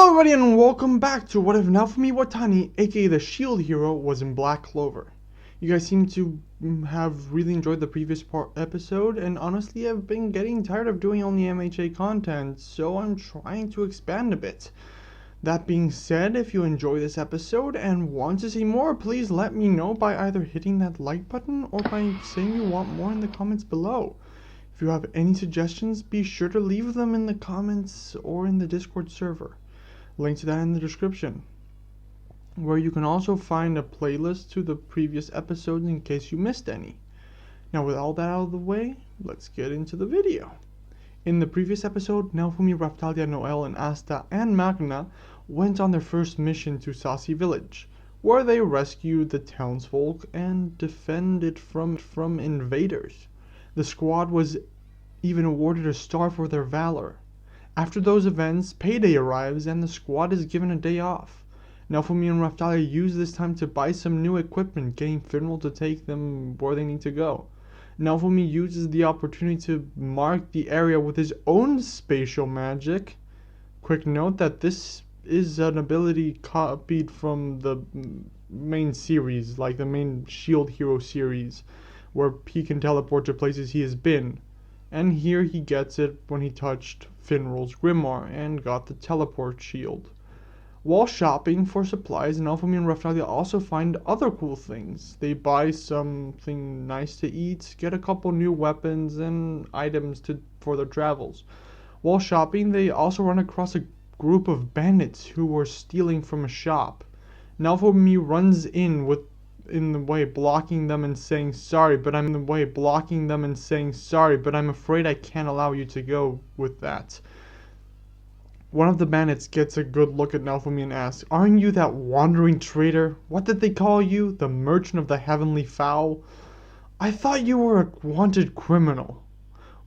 Hello everybody and welcome back to what if Naofumi Iwatani, aka the Shield Hero, was in Black Clover. You guys seem to have really enjoyed the previous episode, and honestly I've been getting tired of doing only MHA content, so I'm trying to expand a bit. That being said, if you enjoy this episode and want to see more, please let me know by either hitting that like button or by saying you want more in the comments below. If you have any suggestions, be sure to leave them in the comments or in the Discord server. Link to that in the description, where you can also find a playlist to the previous episodes in case you missed any. Now with all that out of the way, let's get into the video. In the previous episode, Naofumi, Raphtalia, Noelle, and Asta and Magna went on their first mission to Sasi village, where they rescued the townsfolk and defended from invaders. The squad was even awarded a star for their valor. After those events, payday arrives and the squad is given a day off. Naofumi and Raphtalia use this time to buy some new equipment, getting Finral to take them where they need to go. Naofumi uses the opportunity to mark the area with his own spatial magic. Quick note that this is an ability copied from the main series, like the main Shield Hero series, where he can teleport to places he has been. And here he gets it when he touched Finral's grimoire and got the teleport shield. While shopping for supplies, Naofumi and Raphtalia also find other cool things. They buy something nice to eat, get a couple new weapons and items for their travels. While shopping, they also run across a group of bandits who were stealing from a shop. Naofumi runs in the way, blocking them and saying sorry, but I'm afraid I can't allow you to go with that. One of the bandits gets a good look at Naofumi and asks, "Aren't you that wandering trader? What did they call you? The merchant of the heavenly fowl? I thought you were a wanted criminal.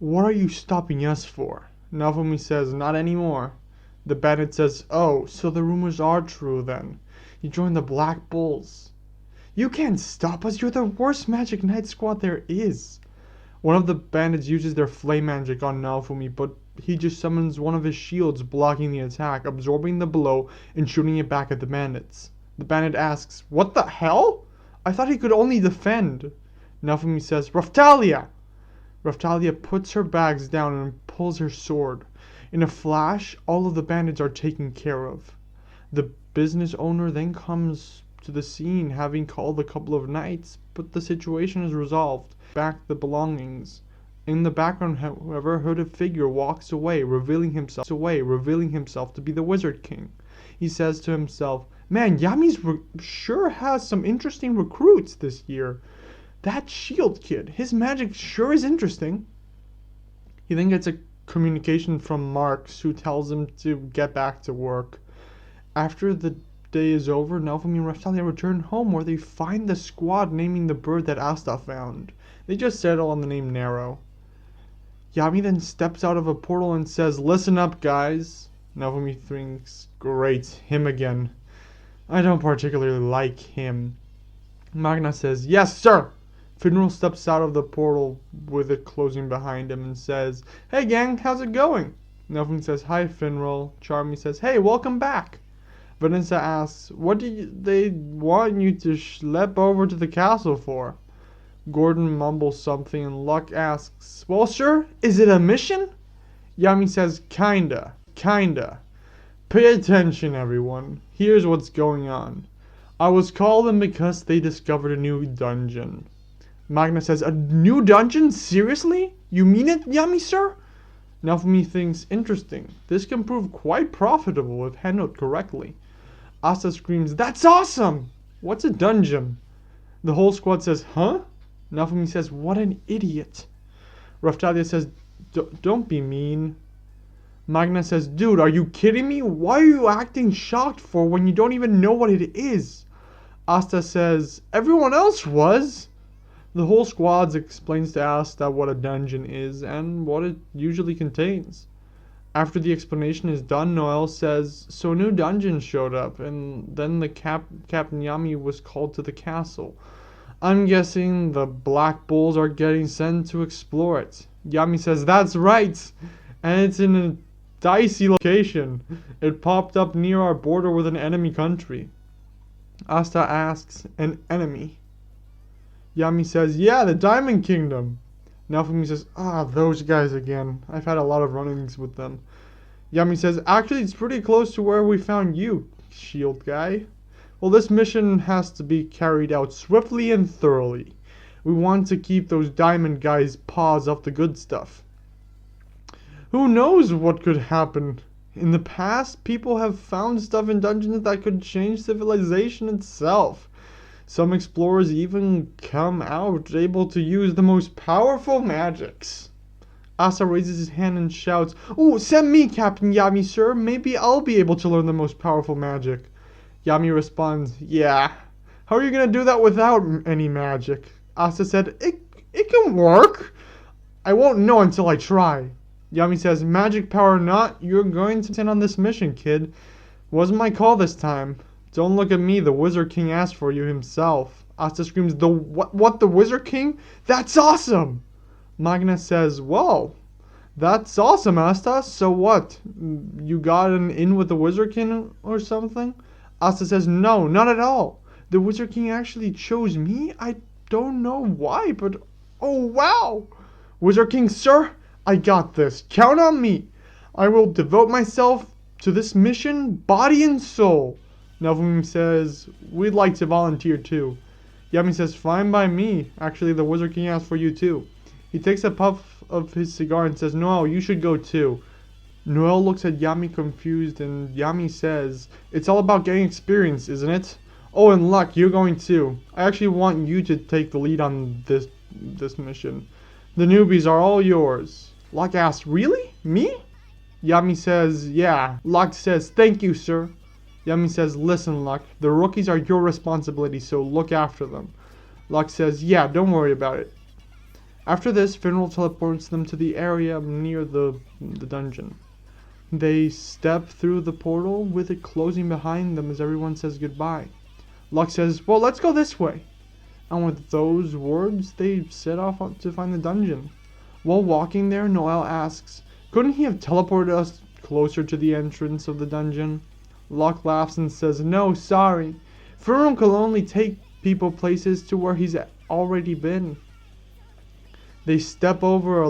What are you stopping us for?" Naofumi says, "Not anymore." The bandit says, "Oh, so the rumors are true then. You joined the Black Bulls. You can't stop us, you're the worst magic knight squad there is." One of the bandits uses their flame magic on Naofumi, but he just summons one of his shields, blocking the attack, absorbing the blow and shooting it back at the bandits. The bandit asks, "What the hell? I thought he could only defend." Naofumi says, "Raphtalia!" Raphtalia puts her bags down and pulls her sword. In a flash, all of the bandits are taken care of. The business owner then comes to the scene, having called a couple of knights, but the situation is resolved. Back the belongings. In the background, however, a hooded figure walks away, revealing himself to be the Wizard King. He says to himself, "Man, Yami's sure has some interesting recruits this year. That Shield kid, his magic sure is interesting." He then gets a communication from Marks, who tells him to get back to work. After the day is over, Naofumi and Raphtalia return home, where they find the squad naming the bird that Asta found. They just settle on the name Nero. Yami then steps out of a portal and says, "Listen up, guys." Naofumi thinks, "Great, him again. I don't particularly like him." Magna says, "Yes, sir." Finral steps out of the portal with it closing behind him and says, "Hey gang, how's it going?" Naofumi says, "Hi Finral." Charmy says, "Hey, welcome back." Vanessa asks, "What do they want you to schlep over to the castle for?" Gordon mumbles something and Luck asks, "Well sir, is it a mission?" Yami says, Kinda. Pay attention everyone. Here's what's going on. I was called in because they discovered a new dungeon." Magna says, "A new dungeon? Seriously? You mean it, Yami sir?" Naofumi thinks, "Interesting. This can prove quite profitable if handled correctly." Asta screams, "That's awesome! What's a dungeon?" The whole squad says, "Huh?" Naofumi says, "What an idiot." Raphtalia says, "Don't be mean." Magna says, "Dude, are you kidding me? Why are you acting shocked for when you don't even know what it is?" Asta says, "Everyone else was." The whole squad explains to Asta what a dungeon is and what it usually contains. After the explanation is done, Noelle says, "So new dungeons showed up, and then the Captain Yami was called to the castle. I'm guessing the Black Bulls are getting sent to explore it." Yami says, "That's right, and it's in a dicey location. It popped up near our border with an enemy country. Asta asks, an enemy? Yami says, yeah, the Diamond Kingdom. Naofumi says, those guys again. I've had a lot of run-ins with them. Yami says, actually, it's pretty close to where we found you, shield guy. Well, this mission has to be carried out swiftly and thoroughly. We want to keep those diamond guys' paws off the good stuff. Who knows what could happen? In the past, people have found stuff in dungeons that could change civilization itself. Some explorers even come out able to use the most powerful magics. Asta raises his hand and shouts, "Oh, send me, Captain Yami, sir. Maybe I'll be able to learn the most powerful magic." Yami responds, "Yeah. How are you going to do that without any magic?" Asta said, It can work. I won't know until I try." Yami says, "Magic power or not, you're going to send on this mission, kid. Wasn't my call this time. Don't look at me, the Wizard King asked for you himself." Asta screams, What, the Wizard King? That's awesome!" Magna says, "Whoa, that's awesome, Asta. So what? You got an in with the Wizard King or something?" Asta says, "No, not at all. The Wizard King actually chose me. I don't know why, but oh wow! Wizard King, sir, I got this. Count on me. I will devote myself to this mission, body and soul." Naofumi says, "We'd like to volunteer too." Yami says, "Fine by me. Actually, the Wizard King asked for you too." He takes a puff of his cigar and says, "Noelle, you should go too." Noelle looks at Yami confused, and Yami says, "It's all about getting experience, isn't it? Oh, and Luck, you're going too. I actually want you to take the lead on this mission. The newbies are all yours." Luck asks, "Really? Me?" Yami says, "Yeah." Luck says, "Thank you, sir." Yami says, "Listen, Luck, the rookies are your responsibility, so look after them." Luck says, "Yeah, don't worry about it." After this, Finral teleports them to the area near the dungeon. They step through the portal, with it closing behind them as everyone says goodbye. Luck says, "Well, let's go this way." And with those words, they set off to find the dungeon. While walking there, Noelle asks, "Couldn't he have teleported us closer to the entrance of the dungeon?" Luck laughs and says, "No, sorry. Finral can only take people places to where he's already been." They step over a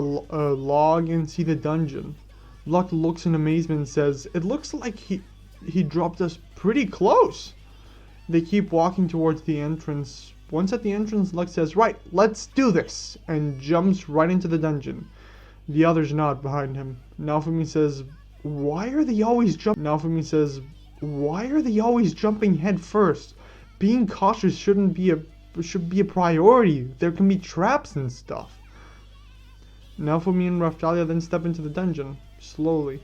log and see the dungeon. Luck looks in amazement and says, "It looks like he dropped us pretty close." They keep walking towards the entrance. Once at the entrance, Luck says, "Right, let's do this," and jumps right into the dungeon. The others nod behind him. Naofumi says, Why are they always jumping head first? Being cautious should be a priority. There can be traps and stuff." Naofumi and Raphtalia then step into the dungeon, slowly.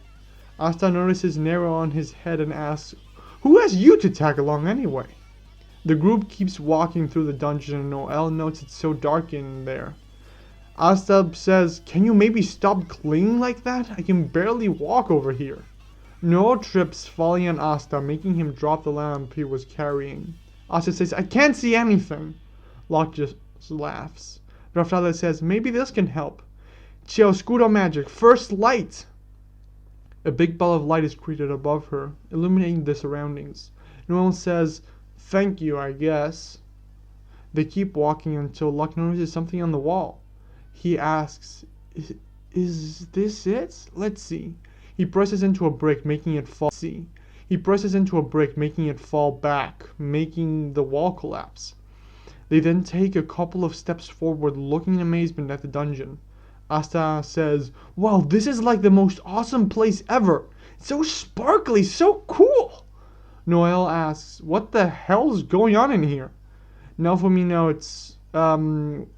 Asta notices Nero on his head and asks, "Who asked you to tag along anyway?" The group keeps walking through the dungeon, and Noelle notes it's so dark in there. Asta says, "Can you maybe stop clinging like that? I can barely walk over here." Noelle trips, falling on Asta, making him drop the lamp he was carrying. Asta says, "I can't see anything." Locke just laughs. Raphtalia says, "Maybe this can help. Chiaroscuro magic, first light!" A big ball of light is created above her, illuminating the surroundings. Noelle says, "Thank you, I guess." They keep walking until Luck notices something on the wall. He asks, Is this it? Let's see." He presses into a brick, making it fall. He presses into a brick, making it fall back, making the wall collapse. They then take a couple of steps forward, looking in amazement at the dungeon. Asta says, "Wow, this is like the most awesome place ever. So sparkly, so cool." Noelle asks, "What the hell's going on in here?" Naofumi notes,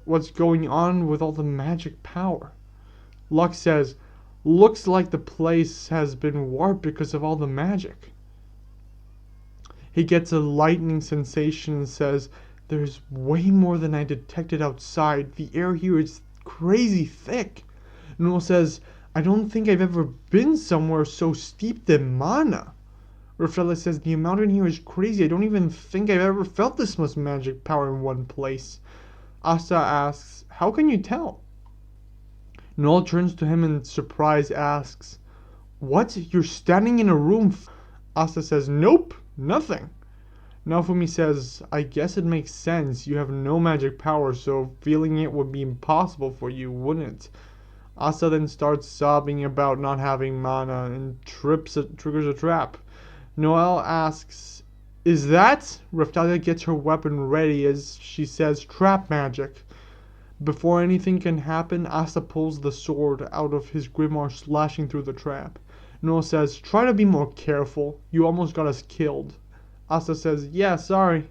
what's going on with all the magic power. Luck says, "Looks like the place has been warped because of all the magic." He gets a lightning sensation and says, "There's way more than I detected outside. The air here is crazy thick." Noelle says, "I don't think I've ever been somewhere so steeped in mana." Raphtalia says, "The amount in here is crazy. I don't even think I've ever felt this much magic power in one place." Asta asks, "How can you tell?" Noelle turns to him in surprise, asks, What? You're standing in a room? Asta says, nope, nothing. Naofumi says, I guess it makes sense. You have no magic power, so feeling it would be impossible for you, wouldn't it? Asta then starts sobbing about not having mana and triggers a trap. Noelle asks, is that? Raphtalia gets her weapon ready as she says, trap magic. Before anything can happen, Asta pulls the sword out of his grimoire, slashing through the trap. Noelle says, try to be more careful. You almost got us killed. Asta says, yeah, sorry.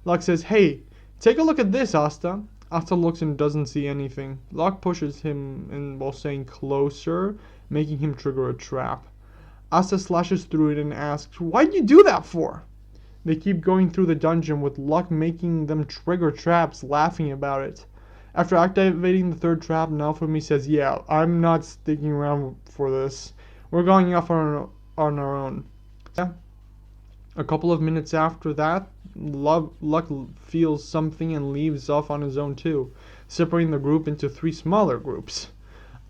Luck says, hey, take a look at this, Asta. Asta looks and doesn't see anything. Luck pushes him in while saying closer, making him trigger a trap. Asta slashes through it and asks, why'd you do that for? They keep going through the dungeon with Luck making them trigger traps, laughing about it. After activating the third trap, Naofumi says, yeah, I'm not sticking around for this. We're going off on our own. Yeah. A couple of minutes after that, Luck feels something and leaves off on his own too, separating the group into 3 smaller groups.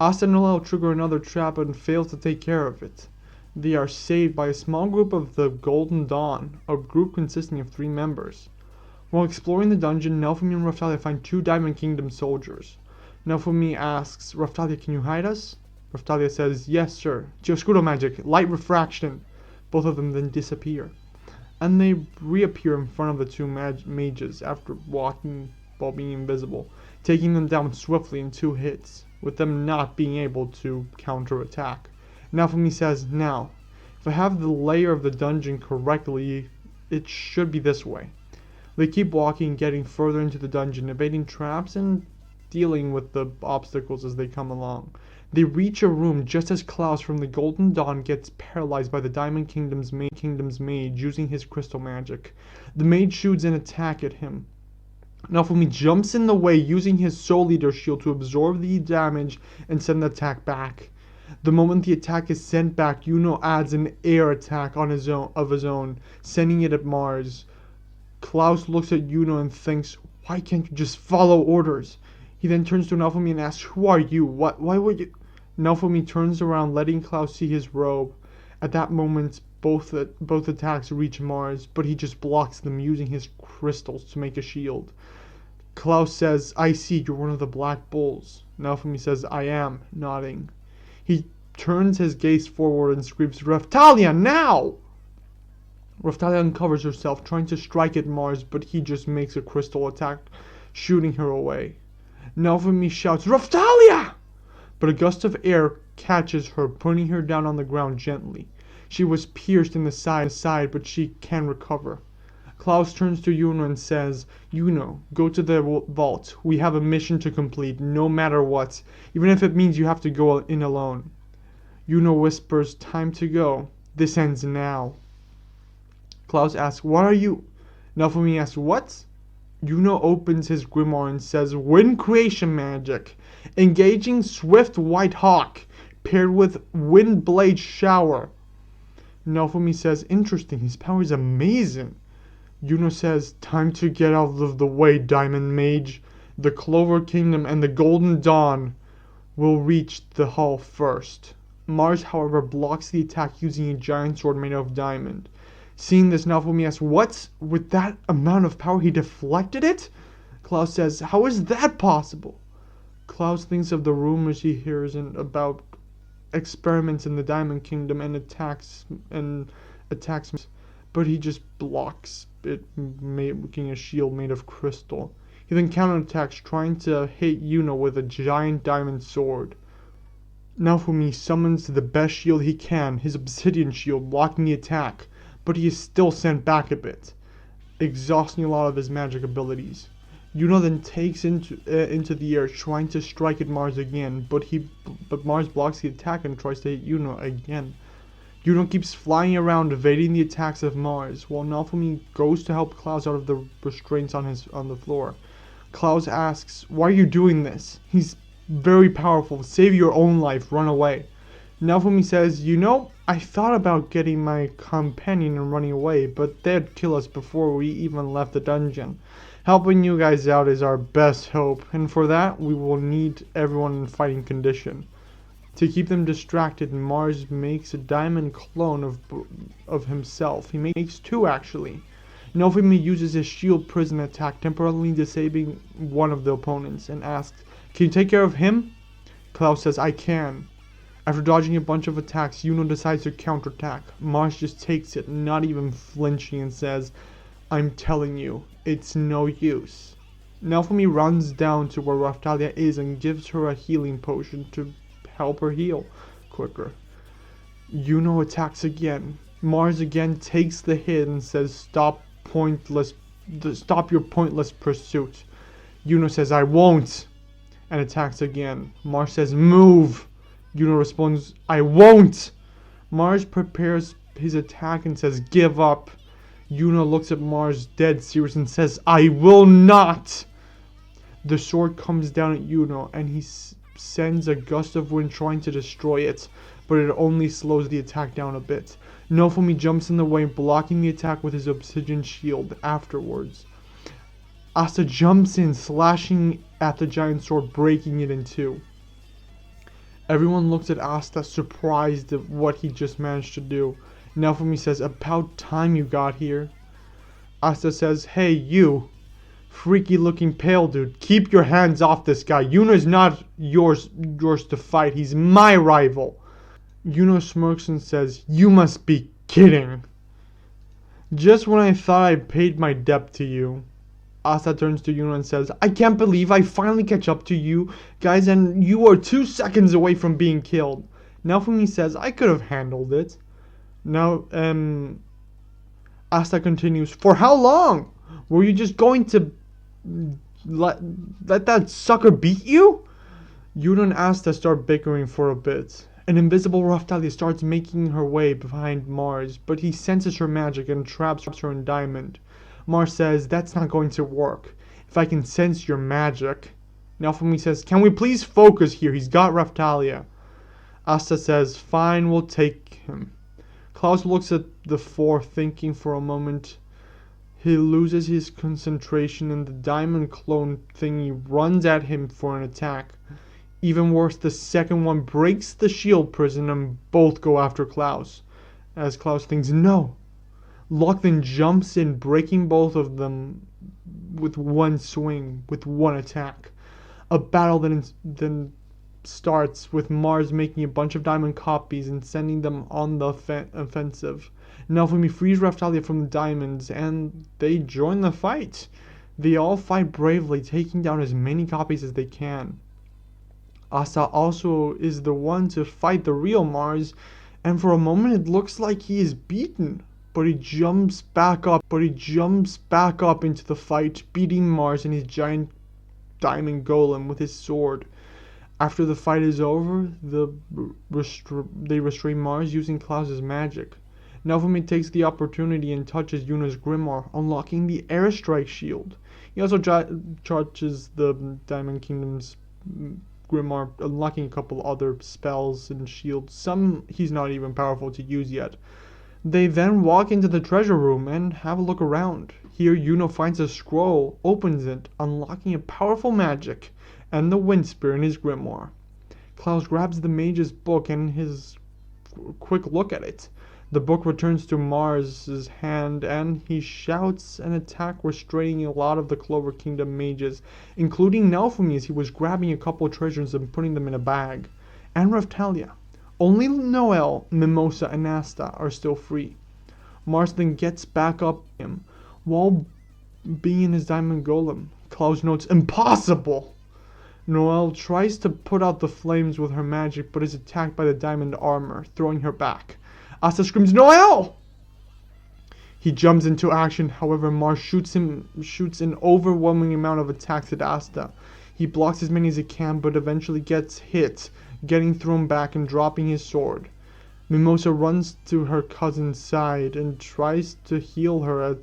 Asta and Noelle trigger another trap and fail to take care of it. They are saved by a small group of the Golden Dawn, a group consisting of 3 members. While exploring the dungeon, Naofumi and Raphtalia find 2 Diamond Kingdom soldiers. Naofumi asks, Raphtalia, can you hide us? Raphtalia says, yes, sir. Chioscuro magic, light refraction. Both of them then disappear. And they reappear in front of the 2 mages after walking while being invisible, taking them down swiftly in 2 hits, with them not being able to counterattack. Naofumi says, now, if I have the layer of the dungeon correctly, it should be this way. They keep walking, getting further into the dungeon, evading traps and dealing with the obstacles as they come along. They reach a room just as Klaus from the Golden Dawn gets paralyzed by the Diamond Kingdom's mage using his crystal magic. The mage shoots an attack at him. Naofumi jumps in the way using his Soul Eater shield to absorb the damage and send the attack back. The moment the attack is sent back, Yuno adds an air attack of his own, sending it at Mars. Klaus looks at Yuno and thinks, why can't you just follow orders? He then turns to Naofumi and asks, who are you? Why would you? Naofumi turns around, letting Klaus see his robe. At that moment, both attacks reach Mars, but he just blocks them using his crystals to make a shield. Klaus says, I see, you're one of the Black Bulls. Naofumi says, I am, nodding. He turns his gaze forward and screams, Raphtalia, now! Raphtalia uncovers herself, trying to strike at Mars, but he just makes a crystal attack, shooting her away. Naofumi shouts, Raphtalia! But a gust of air catches her, putting her down on the ground gently. She was pierced in the side, but she can recover. Klaus turns to Yuno and says, Yuno, go to the vault. We have a mission to complete, no matter what, even if it means you have to go in alone. Yuno whispers, time to go. This ends now. Klaus asks, what are you? Naofumi asks, what? Yuno opens his grimoire and says, Wind Creation Magic. Engaging Swift White Hawk, paired with Wind Blade Shower. Naofumi says, interesting, his power is amazing. Yuno says, time to get out of the way, Diamond Mage. The Clover Kingdom and the Golden Dawn will reach the hall first. Mars, however, blocks the attack using a giant sword made of diamond. Seeing this, Naofumi asks, what? With that amount of power, he deflected it? Klaus says, how is that possible? Klaus thinks of the rumors he hears about experiments in the Diamond Kingdom and attacks, but he just blocks it, making a shield made of crystal. He then counterattacks, trying to hit Yuno with a giant diamond sword. Naofumi summons the best shield he can, his obsidian shield, blocking the attack, but he is still sent back a bit, exhausting a lot of his magic abilities. Yuno then takes into the air, trying to strike at Mars again, but Mars blocks the attack and tries to hit Yuno again. Yuno keeps flying around, evading the attacks of Mars, while Naofumi goes to help Klaus out of the restraints on the floor. Klaus asks, why are you doing this? He's very powerful. Save your own life. Run away. Naofumi says, you know, I thought about getting my companion and running away, but they'd kill us before we even left the dungeon. Helping you guys out is our best hope, and for that, we will need everyone in fighting condition. To keep them distracted, Mars makes a diamond clone of himself. He makes two, actually. Naofumi uses his shield prison attack, temporarily disabling one of the opponents, and asks, "Can you take care of him?" Klaus says, "I can." After dodging a bunch of attacks, Yuno decides to counterattack. Mars just takes it, not even flinching, and says, "I'm telling you, it's no use." Naofumi runs down to where Raphtalia is and gives her a healing potion to help her heal quicker. Yuno attacks again. Mars again takes the hit and says, stop your pointless pursuit." Yuno says, "I won't," and attacks again. Mars says, "Move." Yuno responds, "I won't." Mars prepares his attack and says, "Give up." Yuno looks at Mars dead serious and says, "I will not." The sword comes down at Yuno and he sends a gust of wind trying to destroy it, but it only slows the attack down a bit. Naofumi jumps in the way, blocking the attack with his obsidian shield afterwards. Asta jumps in, slashing at the giant sword, breaking it in two. Everyone looks at Asta, surprised at what he just managed to do. Naofumi says, "About time you got here." Asta says, "Hey, you freaky looking pale dude, keep your hands off this guy. Yuno is not yours to fight. He's my rival." Yuno smirks and says, "You must be kidding. Just when I thought I paid my debt to you." Asta turns to Yuno and says, "I can't believe I finally catch up to you guys and you are 2 seconds away from being killed." Naofumi says, "I could have handled it." Now, Asta continues, "For how long? Were you just going to let that sucker beat you?" Yuno and Asta start bickering for a bit. An invisible Raphtalia starts making her way behind Mars, but he senses her magic and traps her in diamond. Mars says, "That's not going to work. If I can sense your magic." Naofumi says, "Can we please focus here? He's got Raphtalia." Asta says, "Fine, we'll take him." Klaus looks at the four, thinking for a moment. He loses his concentration and the diamond clone thingy runs at him for an attack. Even worse, the second one breaks the shield prison and both go after Klaus. As Klaus thinks, "No." Luck then jumps in, breaking both of them with one swing, with one attack. A battle then starts, with Mars making a bunch of diamond copies and sending them on the offensive. Naofumi frees Raphtalia from the diamonds, and they join the fight. They all fight bravely, taking down as many copies as they can. Asta also is the one to fight the real Mars, and for a moment it looks like he is beaten. But he jumps back up into the fight, beating Mars and his giant diamond golem with his sword. After the fight is over, they restrain Mars using Klaus's magic. Naofumi takes the opportunity and touches Yuno's grimoire, unlocking the airstrike shield. He also charges the Diamond Kingdom's grimoire, unlocking a couple other spells and shields. Some he's not even powerful to use yet. They then walk into the treasure room and have a look around. Here Yuno finds a scroll, opens it, unlocking a powerful magic, and the wind spear in his grimoire. Klaus grabs the mage's book and his quick look at it. The book returns to Mars's hand and he shouts an attack, restraining a lot of the Clover Kingdom mages, including Naofumi as he was grabbing a couple treasures and putting them in a bag, and Raphtalia. Only Noelle, Mimosa, and Asta are still free. Mars then gets back up him while being in his diamond golem. Klaus notes, "Impossible!" Noelle tries to put out the flames with her magic, but is attacked by the diamond armor, throwing her back. Asta screams, "Noelle!" He jumps into action, however Mars shoots an overwhelming amount of attacks at Asta. He blocks as many as he can, but eventually gets hit, getting thrown back and dropping his sword. Mimosa runs to her cousin's side and tries to heal her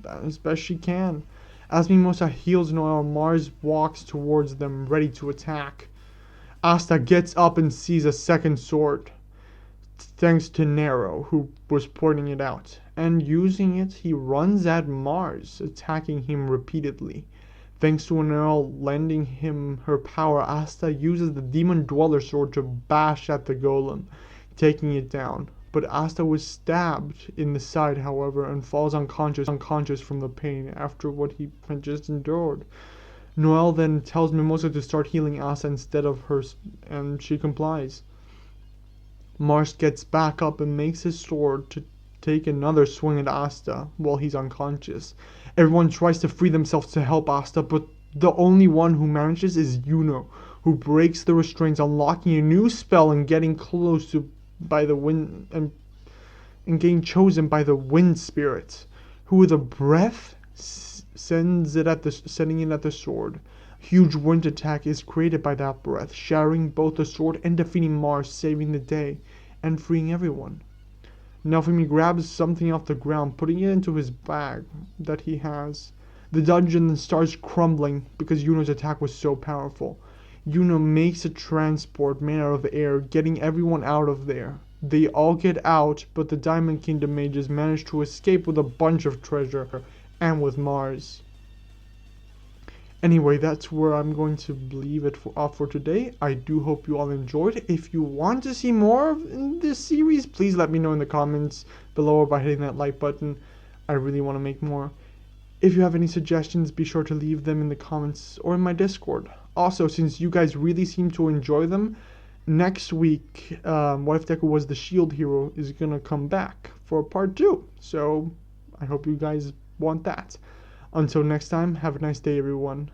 as best she can. As Mimosa heals Noelle, Mars walks towards them, ready to attack. Asta gets up and sees a second sword, thanks to Nero, who was pointing it out, and using it, he runs at Mars, attacking him repeatedly. Thanks to Noelle lending him her power, Asta uses the Demon Dweller sword to bash at the golem, taking it down. But Asta was stabbed in the side, however, and falls unconscious from the pain after what he had just endured. Noelle then tells Mimosa to start healing Asta instead of her, and she complies. Mars gets back up and makes his sword to take another swing at Asta while he's unconscious. Everyone tries to free themselves to help Asta, but the only one who manages is Yuno, who breaks the restraints, unlocking a new spell and getting close to by the wind and getting chosen by the wind spirit, who with a breath sending it at the sword. A huge wind attack is created by that breath, shattering both the sword and defeating Mars, saving the day and freeing everyone. Naofumi grabs something off the ground, putting it into his bag that he has. The dungeon starts crumbling because Yuno's attack was so powerful. Yuno makes a transport made out of air, getting everyone out of there. They all get out, but the Diamond Kingdom mages manage to escape with a bunch of treasure, and with Mars. Anyway, that's where I'm going to leave it off for today. I do hope you all enjoyed. If you want to see more in this series, please let me know in the comments below or by hitting that like button. I really want to make more. If you have any suggestions, be sure to leave them in the comments or in my Discord. Also, since you guys really seem to enjoy them, next week, What If Deku Was the Shield Hero is going to come back for part 2. So, I hope you guys want that. Until next time, have a nice day, everyone.